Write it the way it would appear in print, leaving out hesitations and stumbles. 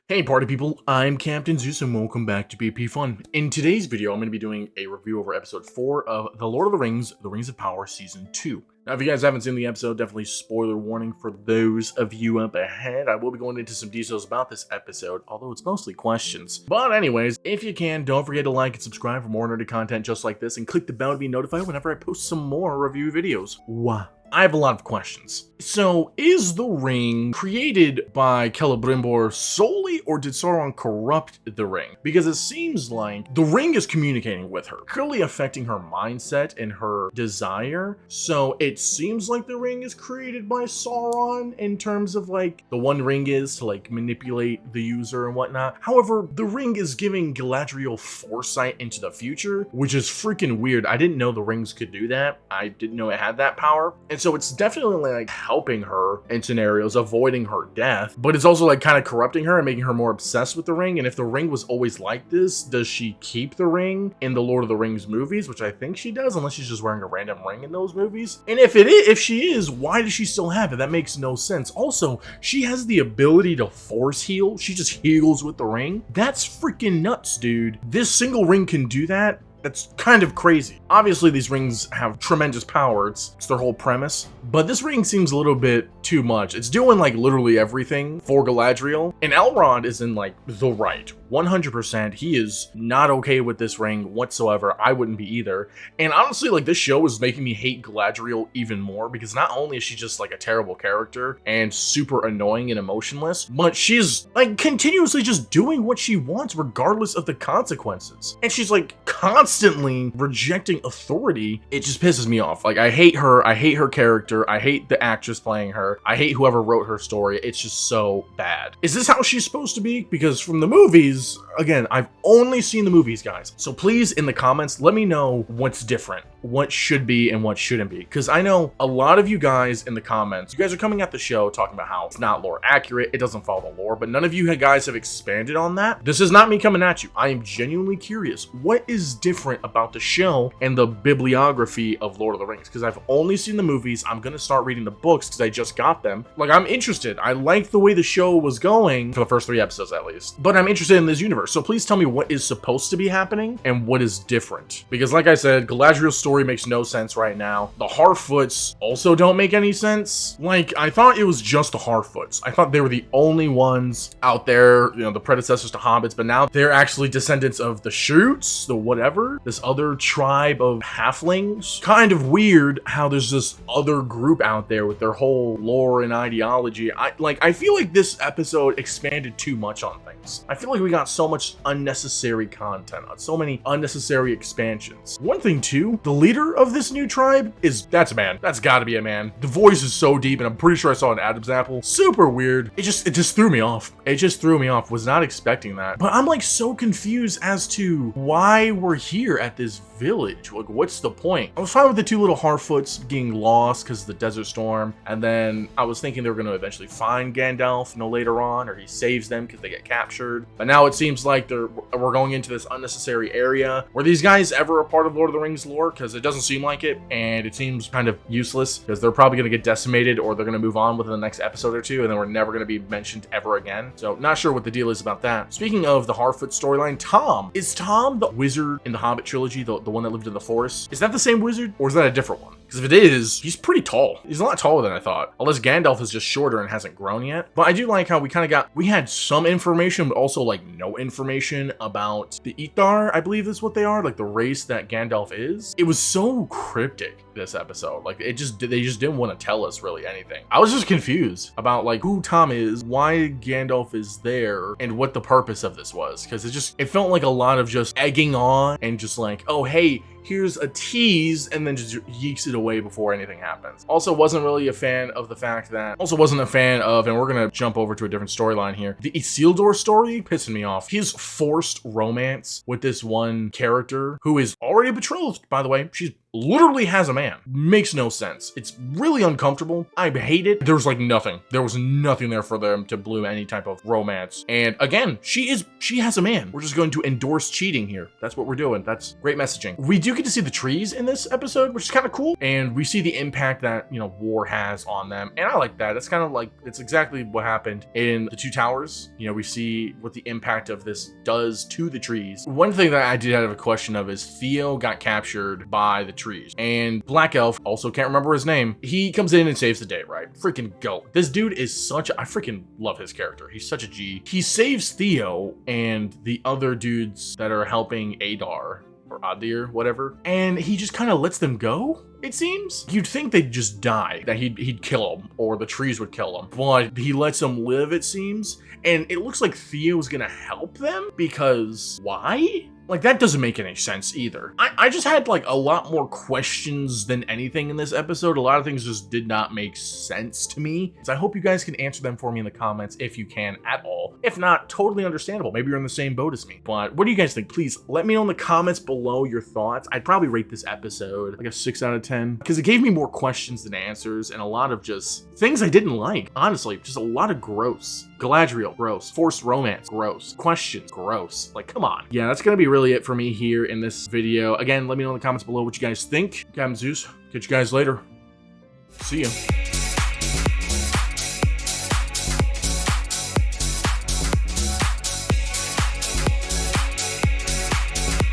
Hey party people, I'm Captain Zeus and welcome back to EP4. In today's video, I'm going to be doing a review over episode 4 of The Lord of the Rings, The Rings of Power Season 2. Now, if you guys haven't seen the episode, definitely spoiler warning for those of you up ahead. I will be going into some details about this episode, although it's mostly questions. But anyways, if you can, don't forget to like and subscribe for more nerdy content just like this, and click the bell to be notified whenever I post some more review videos. Wow. I have a lot of questions. So, is the ring created by Celebrimbor solely, or did Sauron corrupt the ring? Because it seems like the ring is communicating with her, clearly affecting her mindset and her desire. So it seems like the ring is created by Sauron in terms of like the one ring is to like manipulate the user and whatnot. However, the ring is giving Galadriel foresight into the future, which is freaking weird. I didn't know the rings could do that. I didn't know it had that power. And so it's definitely like helping her in scenarios, avoiding her death, but it's also like kind of corrupting her and making her more obsessed with the ring. And if the ring was always like this, does she keep the ring in the Lord of the Rings movies? Which I think she does, unless she's just wearing a random ring in those movies. And if she is, why does she still have it? That makes no sense. Also, she has the ability to force heal. She just heals with the ring. That's freaking nuts, dude. This single ring can do that. That's kind of crazy. Obviously, these rings have tremendous power. It's their whole premise. But this ring seems a little bit too much. It's doing like literally everything for Galadriel. And Elrond is in like the right. 100%. He is not okay with this ring whatsoever. I wouldn't be either. And honestly, like this show is making me hate Galadriel even more because not only is she just like a terrible character and super annoying and emotionless, but she's like continuously just doing what she wants regardless of the consequences. And she's like constantly rejecting authority. It just pisses me off. Like I hate her. I hate her character. I hate the actress playing her. I hate whoever wrote her story. It's just so bad. Is this how she's supposed to be? Because from the movies, again, I've only seen the movies, guys. So please, in the comments, let me know what's different, what should be and what shouldn't be. Because I know a lot of you guys in the comments, you guys are coming at the show talking about how it's not lore accurate, it doesn't follow the lore, but none of you guys have expanded on that. This is not me coming at you. I am genuinely curious. What is different about the show and the bibliography of Lord of the Rings? Because I've only seen the movies. I'm going to start reading the books because I just got them. Like, I'm interested. I like the way the show was going for the first 3 episodes at least. But I'm interested in this universe. So please tell me what is supposed to be happening and what is different. Because like I said, Galadriel's story makes no sense right now. The Harfoots also don't make any sense. Like, I thought it was just the Harfoots. I thought they were the only ones out there, you know, the predecessors to hobbits, but now they're actually descendants of the Shoots, the whatever, this other tribe of halflings. Kind of weird how there's this other group out there with their whole lore and ideology. I feel like this episode expanded too much on things. I feel like we got so much unnecessary content, so many unnecessary expansions. One thing too, the leader of this new tribe that's a man. That's gotta be a man. The voice is so deep, and I'm pretty sure I saw an Adam's apple. Super weird. It just threw me off. It just threw me off. Was not expecting that. But I'm like so confused as to why we're here at this village. Like, what's the point? I was fine with the 2 little Harfoots getting lost because of the desert storm, and then I was thinking they were going to eventually find Gandalf later on, or he saves them because they get captured. But now it seems like we're going into this unnecessary area. Were these guys ever a part of Lord of the Rings lore? Because it doesn't seem like it, and it seems kind of useless because they're probably going to get decimated, or they're going to move on within the next episode or 2, and then we're never going to be mentioned ever again. So not sure what the deal is about that. Speaking of the Harfoot storyline, is Tom the wizard in the Hobbit trilogy, the one that lived in the forest? Is that the same wizard, or is that a different one? Because if it is, he's pretty tall. He's a lot taller than I thought. Unless Gandalf is just shorter and hasn't grown yet. But I do like how we had some information, but also like no information about the Ithar, I believe is what they are, like the race that Gandalf is. It was so cryptic, this episode. Like they just didn't want to tell us really anything. I was just confused about like who Tom is, why Gandalf is there, and what the purpose of this was. Because it felt like a lot of just egging on and just like, oh hey, here's a tease, and then just yeeks it away before anything happens. Also wasn't really a fan of the fact that, and we're gonna jump over to a different storyline here, the Isildor story pissing me off. His forced romance with this one character who is already betrothed, by the way. She's literally has a man. Makes no sense. It's really uncomfortable. I hate it. There was like nothing. There was nothing there for them to bloom any type of romance. And again, she has a man. We're just going to endorse cheating here. That's what we're doing. That's great messaging. We do do get to see the trees in this episode, which is kind of cool. And we see the impact that, you know, war has on them. And I like that. That's kind of like, it's exactly what happened in the Two Towers. You know, we see what the impact of this does to the trees. One thing that I did have a question of is Theo got captured by the trees. And Black Elf, also can't remember his name, he comes in and saves the day, right? Freaking goat. This dude is such a, I freaking love his character. He's such a G. He saves Theo and the other dudes that are helping Adar, or Arondir, whatever, and he just kind of lets them go, it seems. You'd think they'd just die, that he'd kill them, or the trees would kill them, but he lets them live, it seems, and it looks like Theo's gonna help them, because why? Like, that doesn't make any sense either. I just had, like, a lot more questions than anything in this episode. A lot of things just did not make sense to me. So I hope you guys can answer them for me in the comments if you can at all. If not, totally understandable. Maybe you're in the same boat as me. But what do you guys think? Please let me know in the comments below your thoughts. I'd probably rate this episode like a 6 out of 10 because it gave me more questions than answers and a lot of just things I didn't like. Honestly, just a lot of gross. Galadriel, gross. Forced romance, gross. Questions, gross. Like, come on. Yeah, that's gonna be really it for me here in this video. Again, let me know in the comments below what you guys think. Captain Zeus, catch you guys later. See ya.